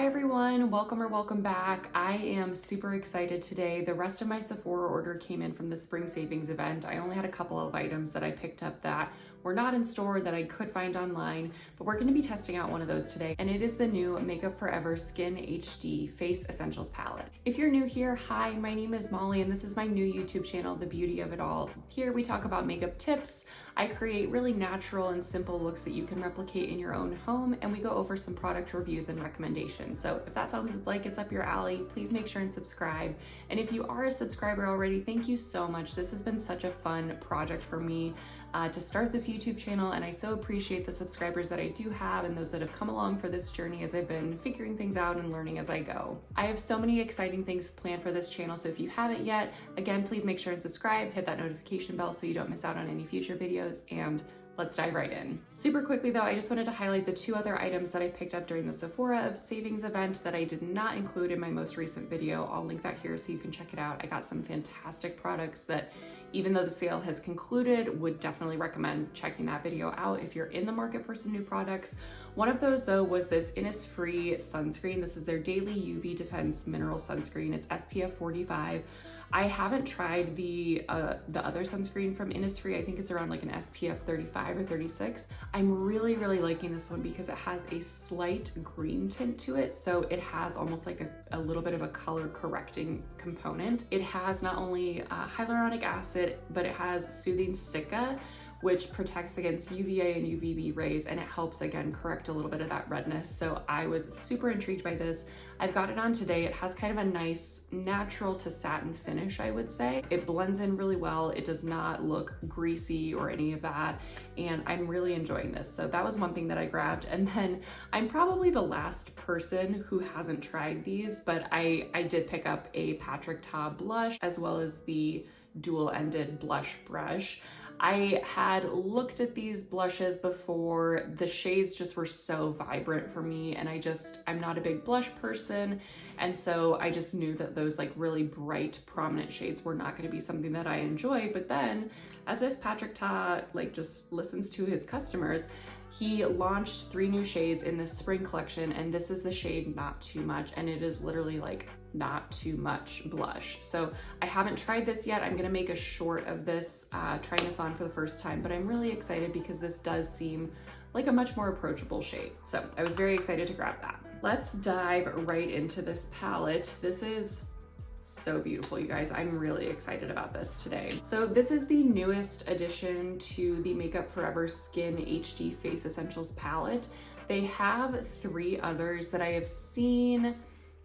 everyone, welcome or welcome back. I am super excited today. The rest of my Sephora order came in from the spring savings event. I only had a couple of items that I picked up that were not in store that I could find online, but we're going to be testing out one of those today, and it is the new Makeup Forever Skin HD Face Essentials Palette. If you're new here, hi, my name is Molly, and this is my new YouTube channel, The Beauty of It All. Here we talk about makeup tips. I create really natural and simple looks that you can replicate in your own home, and we go over some product reviews and recommendations. So if that sounds like it's up your alley, please make sure and subscribe. And if you are a subscriber already, thank you so much. This has been such a fun project for me to start this YouTube channel, and I so appreciate the subscribers that I do have and those that have come along for this journey as I've been figuring things out and learning as I go. I have so many exciting things planned for this channel, so if you haven't yet, again, please make sure and subscribe, hit that notification bell so you don't miss out on any future videos, and let's dive right in. Super quickly though, I just wanted to highlight the two other items that I picked up during the Sephora savings event that I did not include in my most recent video. I'll link that here so you can check it out. I got some fantastic products that, even though the sale has concluded, would definitely recommend checking that video out if you're in the market for some new products. One of those though was this Innisfree sunscreen. This is their Daily UV Defense Mineral Sunscreen. It's SPF 45. I haven't tried the other sunscreen from Innisfree. I think it's around like an SPF 35 or 36. I'm really liking this one because it has a slight green tint to it. So it has almost like a little bit of a color correcting component. It has not only hyaluronic acid, but it has soothing silica, which protects against UVA and UVB rays, and it helps again correct a little bit of that redness. So I was super intrigued by this. I've got it on today. It has kind of a nice natural to satin finish, I would say. It blends in really well. It does not look greasy or any of that, and I'm really enjoying this. So that was one thing that I grabbed. And then I'm probably the last person who hasn't tried these, but I did pick up a Patrick Ta blush as well as the dual-ended blush brush. I had looked at these blushes before. The shades just were so vibrant for me, and I'm not a big blush person, and so I just knew that those like really bright prominent shades were not going to be something that I enjoy. But then, as if Patrick Ta like just listens to his customers, he launched 3 new shades in this spring collection, and this is the shade Not Too Much, and it is literally like not too much blush. So I haven't tried this yet. I'm gonna make a short of this, trying this on for the first time, but I'm really excited because this does seem like a much more approachable shade. So I was very excited to grab that. Let's dive right into this palette. This is so beautiful, you guys. I'm really excited about this today. So this is the newest addition to the Makeup Forever Skin HD Face Essentials palette. They have 3 others that I have seen,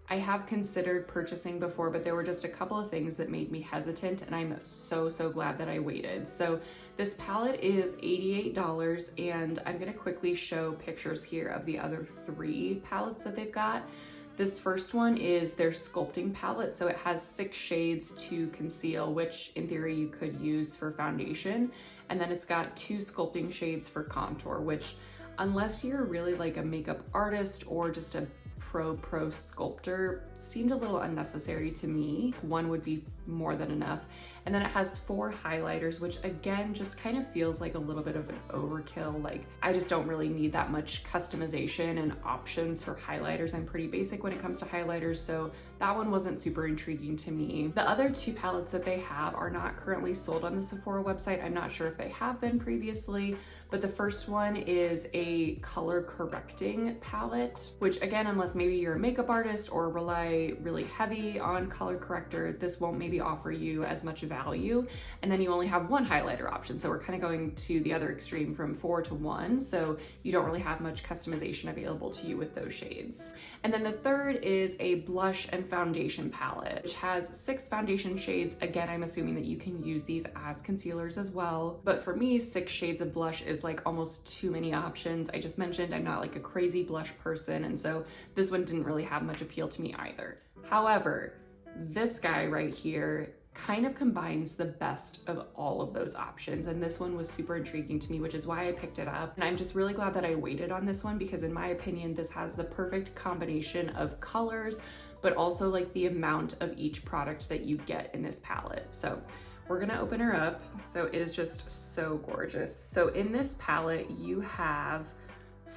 I have considered purchasing before, but there were just a couple of things that made me hesitant, and I'm so glad that I waited. So this palette is $88, and I'm gonna quickly show pictures here of the other 3 palettes that they've got. This first one is their sculpting palette. So it has 6 shades to conceal, which in theory you could use for foundation. And then it's got 2 sculpting shades for contour, which unless you're really like a makeup artist or just a pro sculptor, seemed a little unnecessary to me. 1 would be more than enough. And then it has 4 highlighters, which again just kind of feels like a little bit of an overkill. Like I just don't really need that much customization and options for highlighters. I'm pretty basic when it comes to highlighters, so that one wasn't super intriguing to me. The other 2 palettes that they have are not currently sold on the Sephora website. I'm not sure if they have been previously, but the first one is a color correcting palette, which again, unless maybe you're a makeup artist or rely really heavy on color corrector, this won't maybe offer you as much value. And then you only have 1 highlighter option. So we're kind of going to the other extreme from 4 to 1. So you don't really have much customization available to you with those shades. And then the third is a blush and foundation palette, which has 6 foundation shades. Again, I'm assuming that you can use these as concealers as well. But for me, 6 shades of blush is like almost too many options. I just mentioned I'm not like a crazy blush person, and so this one didn't really have much appeal to me either. However, this guy right here kind of combines the best of all of those options, and this one was super intriguing to me, which is why I picked it up. And I'm just really glad that I waited on this one because in my opinion, this has the perfect combination of colors, but also like the amount of each product that you get in this palette. So we're gonna open her up. So it is just so gorgeous. So in this palette, you have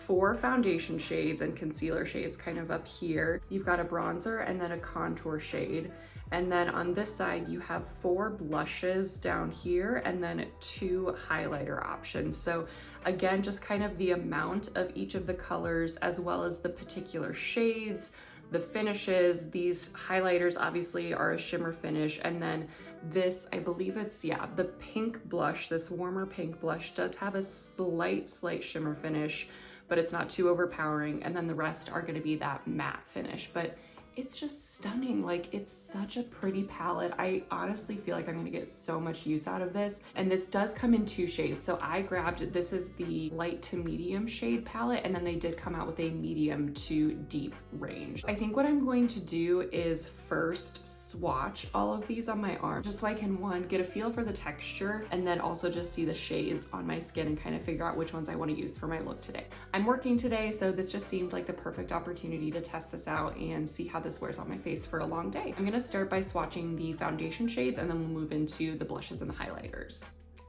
4 foundation shades and concealer shades kind of up here. You've got a bronzer and then a contour shade. And then on this side, you have 4 blushes down here and then 2 highlighter options. So again, just kind of the amount of each of the colors as well as the particular shades, the finishes. These highlighters obviously are a shimmer finish. And then this, I believe it's, yeah, the pink blush, this warmer pink blush does have a slight shimmer finish, but it's not too overpowering. And then the rest are gonna be that matte finish. But it's just stunning. Like, it's such a pretty palette. I honestly feel like I'm gonna get so much use out of this. And this does come in 2 shades. So I grabbed, this is the light to medium shade palette, and then they did come out with a medium to deep range. I think what I'm going to do is first swatch all of these on my arm, just so I can, one, get a feel for the texture, and then also just see the shades on my skin and kind of figure out which ones I want to use for my look today. I'm working today, so this just seemed like the perfect opportunity to test this out and see how this wears on my face for a long day. I'm gonna start by swatching the foundation shades, and then we'll move into the blushes and the highlighters.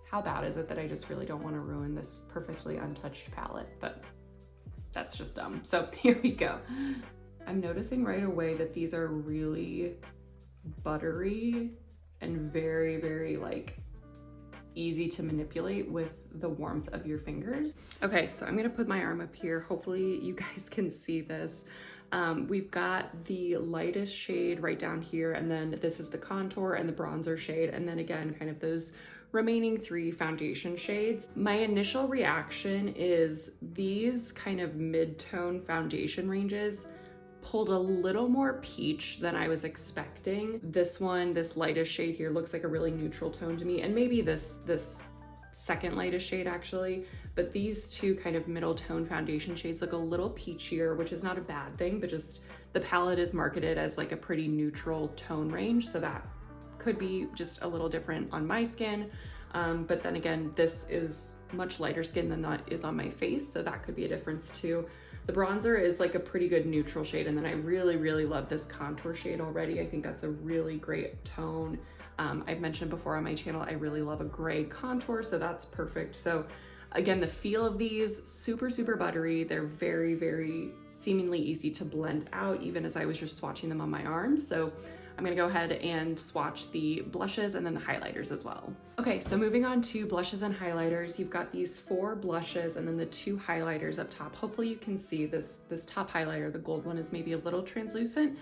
How bad is it that I just really don't want to ruin this perfectly untouched palette, but that's just dumb. So here we go. I'm noticing right away that these are really buttery and very like easy to manipulate with the warmth of your fingers. Okay, so I'm gonna put my arm up here. Hopefully you guys can see this. We've got the lightest shade right down here, and then this is the contour and the bronzer shade, and then again, kind of those remaining 3 foundation shades. My initial reaction is these kind of mid-tone foundation ranges pulled a little more peach than I was expecting. This one, this lightest shade here, looks like a really neutral tone to me, and maybe this second lightest shade actually, but these 2 kind of middle tone foundation shades look a little peachier, which is not a bad thing, but just the palette is marketed as like a pretty neutral tone range, so that could be just a little different on my skin. But then again, this is much lighter skin than that is on my face, so that could be a difference too. The bronzer is like a pretty good neutral shade, and then I really love this contour shade already. I think that's a really great tone. I've mentioned before on my channel, I really love a gray contour, so that's perfect. So again, the feel of these, super buttery. They're very seemingly easy to blend out, even as I was just swatching them on my arm. So I'm gonna go ahead and swatch the blushes and then the highlighters as well. Okay, so moving on to blushes and highlighters, you've got these 4 blushes and then the 2 highlighters up top. Hopefully you can see this top highlighter, the gold one, is maybe a little translucent,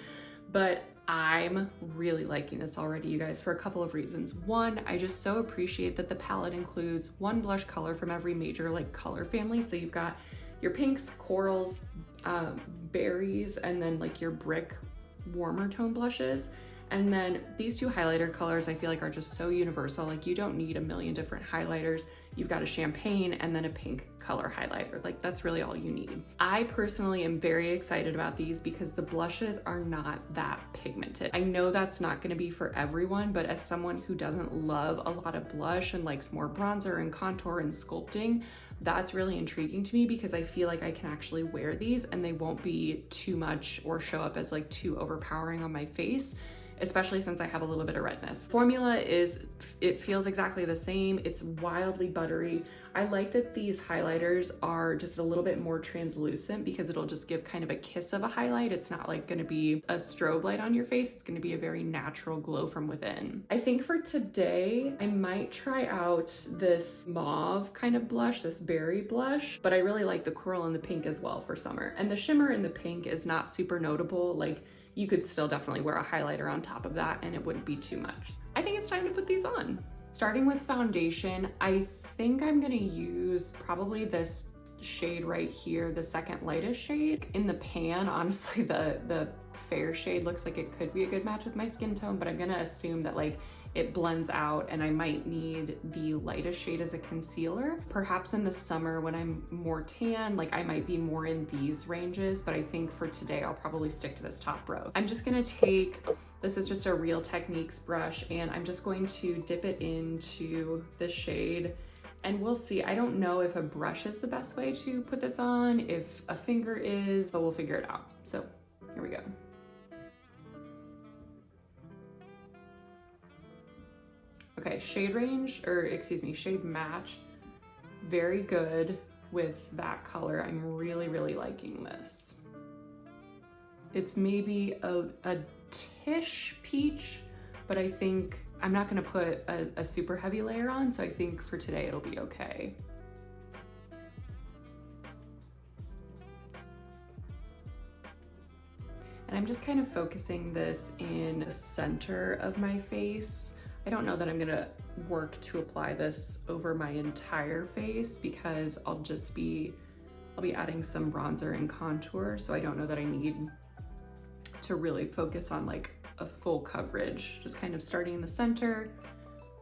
but I'm really liking this already, you guys, for a couple of reasons. One, I just so appreciate that the palette includes 1 blush color from every major like color family. So you've got your pinks, corals, berries, and then like your brick warmer tone blushes. And then these 2 highlighter colors I feel like are just so universal. Like, you don't need a million different highlighters. You've got a champagne and then a pink color highlighter. Like, that's really all you need. I personally am very excited about these because the blushes are not that pigmented. I know that's not gonna be for everyone, but as someone who doesn't love a lot of blush and likes more bronzer and contour and sculpting, that's really intriguing to me because I feel like I can actually wear these and they won't be too much or show up as like too overpowering on my face, especially since I have a little bit of redness. Formula is, it feels exactly the same. It's wildly buttery. I like that these highlighters are just a little bit more translucent because it'll just give kind of a kiss of a highlight. It's not like gonna be a strobe light on your face. It's gonna be a very natural glow from within. I think for today, I might try out this mauve kind of blush, this berry blush, but I really like the coral and the pink as well for summer. And the shimmer in the pink is not super notable. Like, you could still definitely wear a highlighter on top of that and it wouldn't be too much. I think it's time to put these on. Starting with foundation, I think I'm gonna use probably this shade right here, the second lightest shade. In the pan, honestly, the fair shade looks like it could be a good match with my skin tone, but I'm gonna assume that like it blends out and I might need the lightest shade as a concealer. Perhaps in the summer when I'm more tan, like I might be more in these ranges, but I think for today, I'll probably stick to this top row. I'm just gonna take, this is just a Real Techniques brush, and I'm just going to dip it into the shade, and we'll see. I don't know if a brush is the best way to put this on, if a finger is, but we'll figure it out. So here we go. Okay, shade range, or excuse me, shade match, very good. with that color. I'm really, really liking this. It's maybe a tish peach, but I think I'm not gonna put a super heavy layer on, so I think for today it'll be okay. And I'm just kind of focusing this in the center of my face. I don't know that I'm gonna work to apply this over my entire face because I'll be adding some bronzer and contour, so I don't know that I need to really focus on like a full coverage, just kind of starting in the center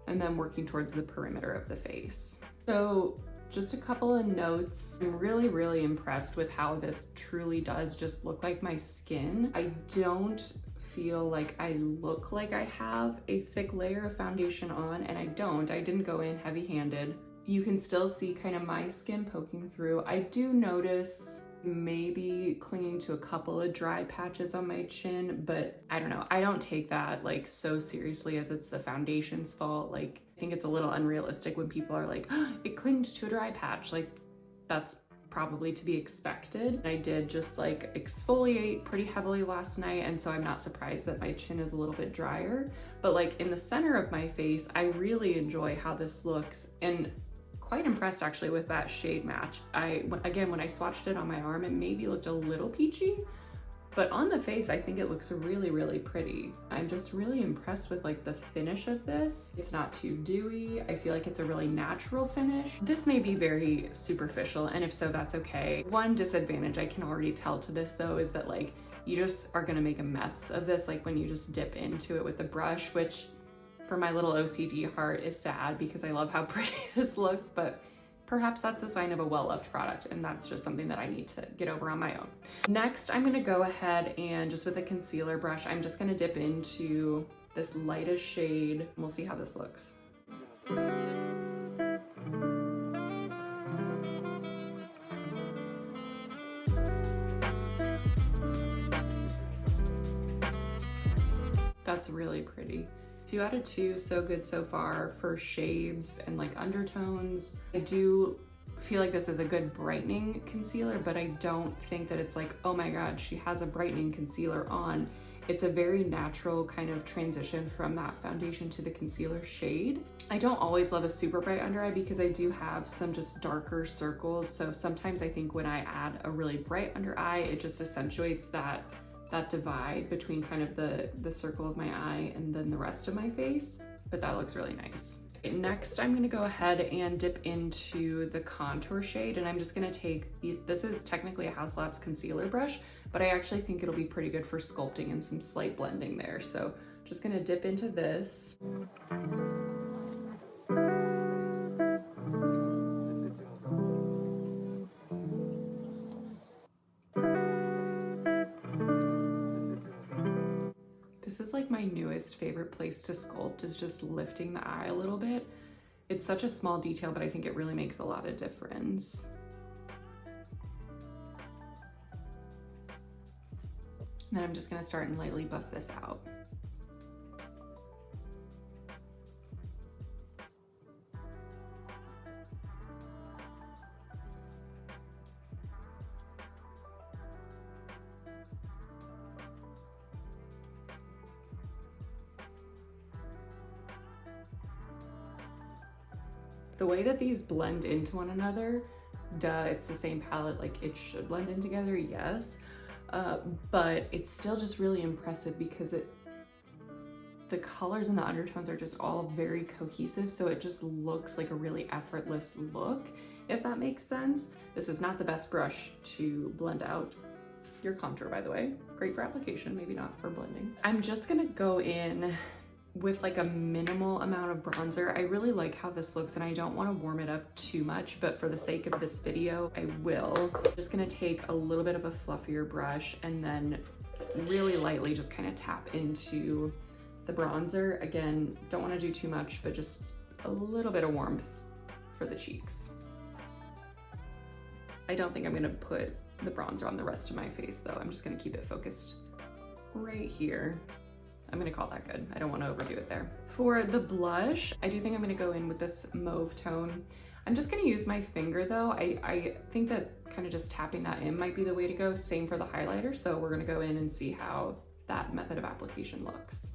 and then working towards the perimeter of the face. So just a couple of notes. I'm really, really impressed with how this truly does just look like my skin. I don't feel like I look like I have a thick layer of foundation on, and I didn't go in heavy-handed. You can still see kind of my skin poking through. I do notice maybe clinging to a couple of dry patches on my chin, but I don't know. I don't take that like so seriously as it's the foundation's fault. Like, I think it's a little unrealistic when people are like, oh, it clinged to a dry patch. Like, that's probably to be expected. I did just like exfoliate pretty heavily last night, and so I'm not surprised that my chin is a little bit drier. But like in the center of my face, I really enjoy how this looks, and quite impressed actually with that shade match. Again, when I swatched it on my arm, it maybe looked a little peachy, but on the face, I think it looks really, really pretty. I'm just really impressed with like the finish of this. It's not too dewy. I feel like it's a really natural finish. This may be very superficial, and if so, that's okay. One disadvantage I can already tell to this though is that like you just are gonna make a mess of this like when you just dip into it with a brush, which for my little OCD heart is sad because I love how pretty this looked, but perhaps that's a sign of a well-loved product, and that's just something that I need to get over on my own. Next, I'm gonna go ahead and just with a concealer brush, I'm just gonna dip into this lightest shade, and we'll see how this looks. That's really pretty. 2 out of 2, so good so far for shades and like undertones. I do feel like this is a good brightening concealer, but I don't think that it's like, oh my God, she has a brightening concealer on. It's a very natural kind of transition from that foundation to the concealer shade. I don't always love a super bright under eye because I do have some just darker circles. So sometimes I think when I add a really bright under eye, it just accentuates that divide between kind of the circle of my eye and then the rest of my face, but that looks really nice. Next, I'm gonna go ahead and dip into the contour shade, and I'm just gonna take, this is technically a House Labs concealer brush, but I actually think it'll be pretty good for sculpting and some slight blending there. So just gonna dip into this. This is like my newest favorite place to sculpt, is just lifting the eye a little bit. It's such a small detail, but I think it really makes a lot of difference. And then I'm just gonna start and lightly buff this out. The way that these blend into one another, duh, it's the same palette, like it should blend in together, yes. But it's still just really impressive because the colors and the undertones are just all very cohesive, so it just looks like a really effortless look, if that makes sense. This is not the best brush to blend out your contour, by the way. Great for application, maybe not for blending. I'm just gonna go in with like a minimal amount of bronzer. I really like how this looks, and I don't want to warm it up too much, but for the sake of this video, I will. Just gonna take a little bit of a fluffier brush and then really lightly just kind of tap into the bronzer. Again, don't want to do too much, but just a little bit of warmth for the cheeks. I don't think I'm gonna put the bronzer on the rest of my face though. I'm just gonna keep it focused right here. I'm gonna call that good. I don't want to overdo it there. For the blush, I do think I'm gonna go in with this mauve tone. I'm just gonna use my finger though. I think that kind of just tapping that in might be the way to go. Same for the highlighter. So we're gonna go in and see how that method of application looks.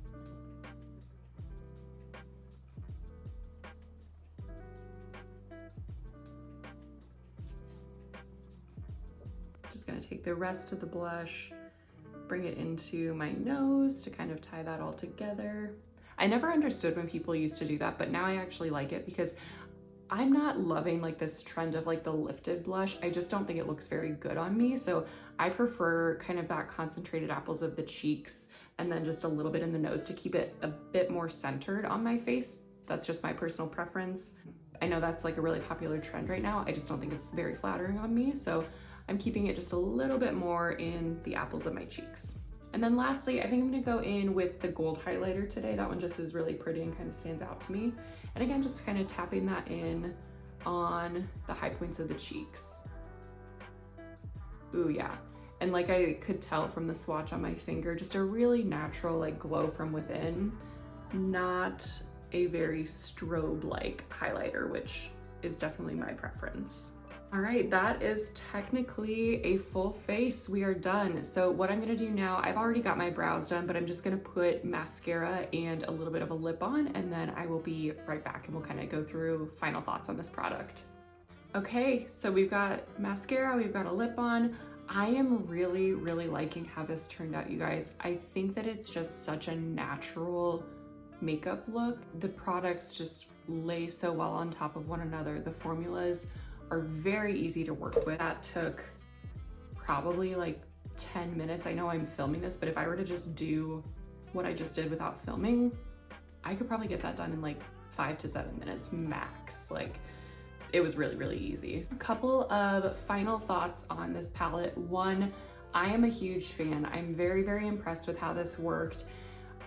Just gonna take the rest of the blush, bring it into my nose to kind of tie that all together. I never understood when people used to do that, but now I actually like it because I'm not loving like this trend of like the lifted blush. I just don't think it looks very good on me. So I prefer kind of that concentrated apples of the cheeks and then just a little bit in the nose to keep it a bit more centered on my face. That's just my personal preference. I know that's like a really popular trend right now. I just don't think it's very flattering on me. So I'm keeping it just a little bit more in the apples of my cheeks. And then lastly, I think I'm gonna go in with the gold highlighter today. That one just is really pretty and kind of stands out to me. And again, just kind of tapping that in on the high points of the cheeks. Ooh, yeah. And like I could tell from the swatch on my finger, just a really natural like glow from within, not a very strobe-like highlighter, which is definitely my preference. All right, that is technically a full face. We are done. So what I'm gonna do now, I've already got my brows done, but I'm just gonna put mascara and a little bit of a lip on, and then I will be right back and we'll kind of go through final thoughts on this product. Okay, so we've got mascara, we've got a lip on. I am really, really liking how this turned out, you guys. I think that it's just such a natural makeup look. The products just lay so well on top of one another. The formulas are very easy to work with. That took probably like 10 minutes. I know I'm filming this, but if I were to just do what I just did without filming, I could probably get that done in like 5 to 7 minutes max. Like, it was really, really easy. A couple of final thoughts on this palette. One, I am a huge fan. I'm very, very impressed with how this worked.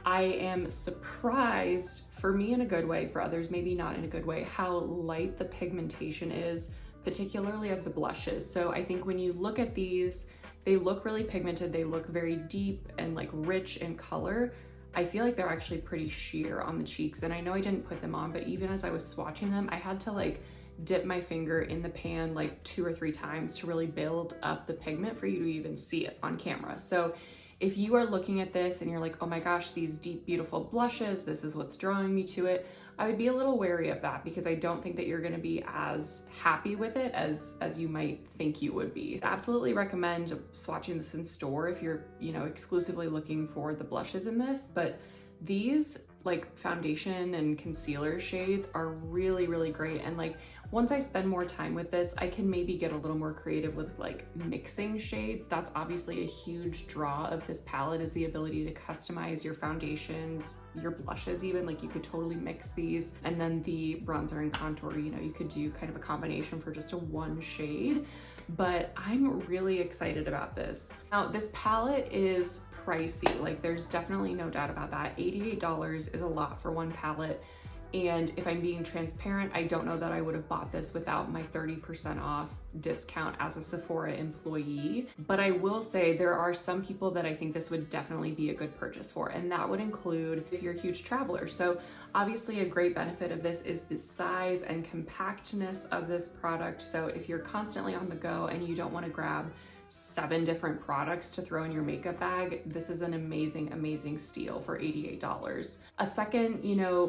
I am surprised, for me in a good way, for others maybe not in a good way, how light the pigmentation is, particularly of the blushes. So I think when you look at these, they look really pigmented, they look very deep and like rich in color. I feel like they're actually pretty sheer on the cheeks, and I know I didn't put them on, but even as I was swatching them, I had to like dip my finger in the pan like 2 or 3 times to really build up the pigment for you to even see it on camera. So if you are looking at this and you're like, oh my gosh, these deep, beautiful blushes, this is what's drawing me to it, I would be a little wary of that because I don't think that you're gonna be as happy with it as you might think you would be. I absolutely recommend swatching this in store if you're, exclusively looking for the blushes in this, but these like foundation and concealer shades are really, really great. And like, once I spend more time with this, I can maybe get a little more creative with like mixing shades. That's obviously a huge draw of this palette, is the ability to customize your foundations, your blushes even. Like, you could totally mix these. And then the bronzer and contour, you could do kind of a combination for just a one shade. But I'm really excited about this. Now, this palette is pricey. Like, there's definitely no doubt about that. $88 is a lot for one palette. And if I'm being transparent, I don't know that I would have bought this without my 30% off discount as a Sephora employee. But I will say there are some people that I think this would definitely be a good purchase for, and that would include if you're a huge traveler. So obviously a great benefit of this is the size and compactness of this product. So if you're constantly on the go and you don't want to grab 7 different products to throw in your makeup bag, this is an amazing, amazing steal for $88. A second,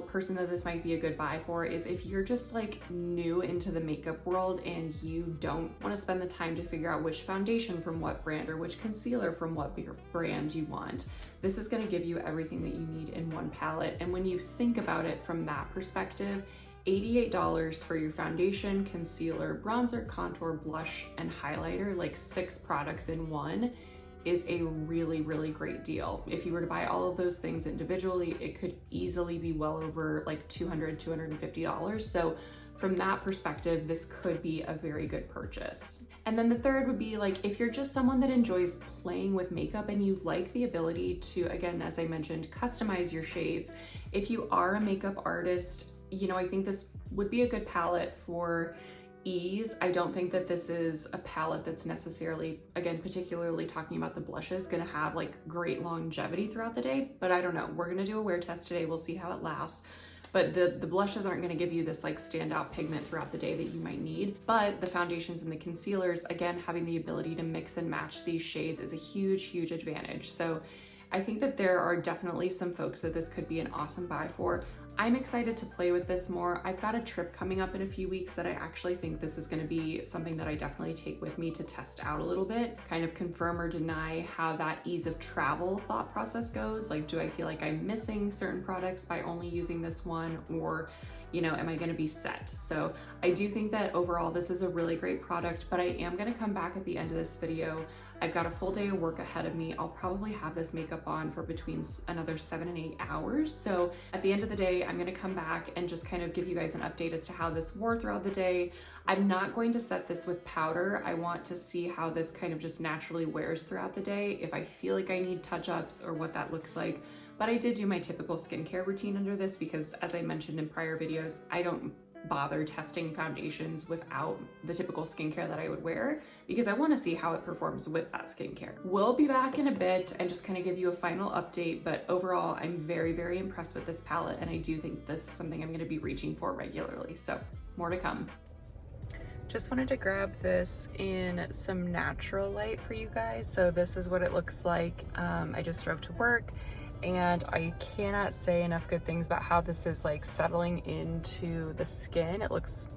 person that this might be a good buy for is if you're just like new into the makeup world and you don't want to spend the time to figure out which foundation from what brand or which concealer from what brand you want. This is going to give you everything that you need in one palette. And when you think about it from that perspective, $88 for your foundation, concealer, bronzer, contour, blush, and highlighter, like 6 products in one, is a really, really great deal. If you were to buy all of those things individually, it could easily be well over like $200, $250. So from that perspective, this could be a very good purchase. And then the third would be like, if you're just someone that enjoys playing with makeup and you like the ability to, again, as I mentioned, customize your shades. If you are a makeup artist, I think this would be a good palette for ease. I don't think that this is a palette that's necessarily, again, particularly talking about the blushes, gonna have like great longevity throughout the day, but I don't know. We're gonna do a wear test today. We'll see how it lasts. but the blushes aren't gonna give you this like standout pigment throughout the day that you might need. But the foundations and the concealers, again, having the ability to mix and match these shades is a huge, huge advantage. So I think that there are definitely some folks that this could be an awesome buy for. I'm excited to play with this more. I've got a trip coming up in a few weeks that I actually think this is gonna be something that I definitely take with me to test out a little bit, kind of confirm or deny how that ease of travel thought process goes. Like, do I feel like I'm missing certain products by only using this one, or you know, am I gonna be set? So I do think that overall this is a really great product, but I am gonna come back at the end of this video. I've got a full day of work ahead of me. I'll probably have this makeup on for between another 7 and 8 hours. So at the end of the day, I'm gonna come back and just kind of give you guys an update as to how this wore throughout the day. I'm not going to set this with powder. I want to see how this kind of just naturally wears throughout the day, if I feel like I need touch-ups or what that looks like. But I did do my typical skincare routine under this because, as I mentioned in prior videos, I don't bother testing foundations without the typical skincare that I would wear because I want to see how it performs with that skincare. We'll be back in a bit and just kind of give you a final update, but overall I'm very, very impressed with this palette, and I do think this is something I'm going to be reaching for regularly. So more to come. Just wanted to grab this in some natural light for you guys. So this is what it looks like. I just drove to work, and I cannot say enough good things about how this is like settling into the skin. It looks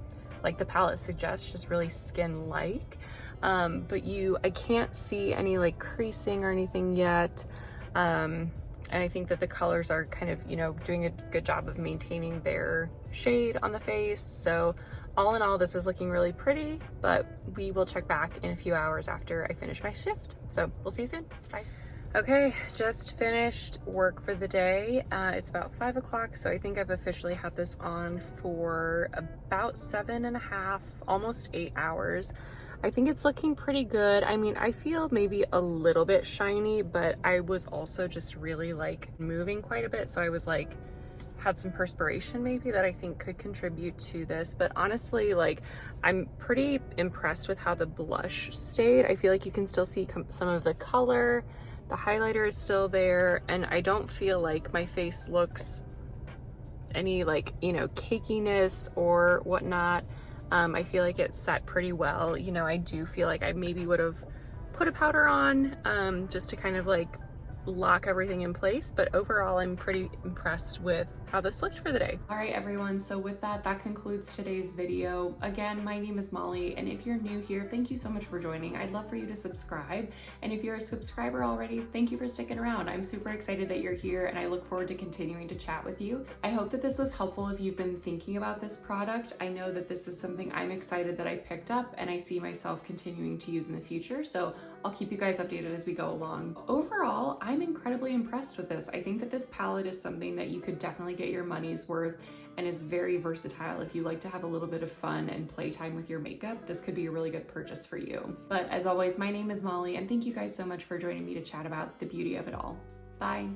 like the palette suggests, just really skin-like. But I can't see any like creasing or anything yet. And I think that the colors are kind of, you know, doing a good job of maintaining their shade on the face. So all in all, this is looking really pretty, but we will check back in a few hours after I finish my shift. So we'll see you soon. Bye. Okay, just finished work for the day. It's about 5 o'clock, so I think I've officially had this on for about 7.5, almost 8 hours. I think it's looking pretty good. I mean, I feel maybe a little bit shiny, but I was also just really like moving quite a bit, so I was like, had some perspiration maybe that I think could contribute to this. But honestly, like, I'm pretty impressed with how the blush stayed. I feel like you can still see some of the color. The highlighter is still there, and I don't feel like my face looks any like, you know, cakiness or whatnot. I feel like it's set pretty well. You know, I do feel like I maybe would have put a powder on just to kind of like lock everything in place, but overall I'm pretty impressed with how this looked for the day. All right, everyone, so with that concludes today's video. Again, my name is Molly, and if you're new here, thank you so much for joining. I'd love for you to subscribe, and if you're a subscriber already, thank you for sticking around. I'm super excited that you're here, and I look forward to continuing to chat with you. I hope that this was helpful if you've been thinking about this product. I know that this is something I'm excited that I picked up, and I see myself continuing to use in the future, so I'll keep you guys updated as we go along. Overall, I'm incredibly impressed with this. I think that this palette is something that you could definitely get your money's worth and is very versatile. If you like to have a little bit of fun and playtime with your makeup, this could be a really good purchase for you. But as always, my name is Molly, and thank you guys so much for joining me to chat about the beauty of it all. Bye.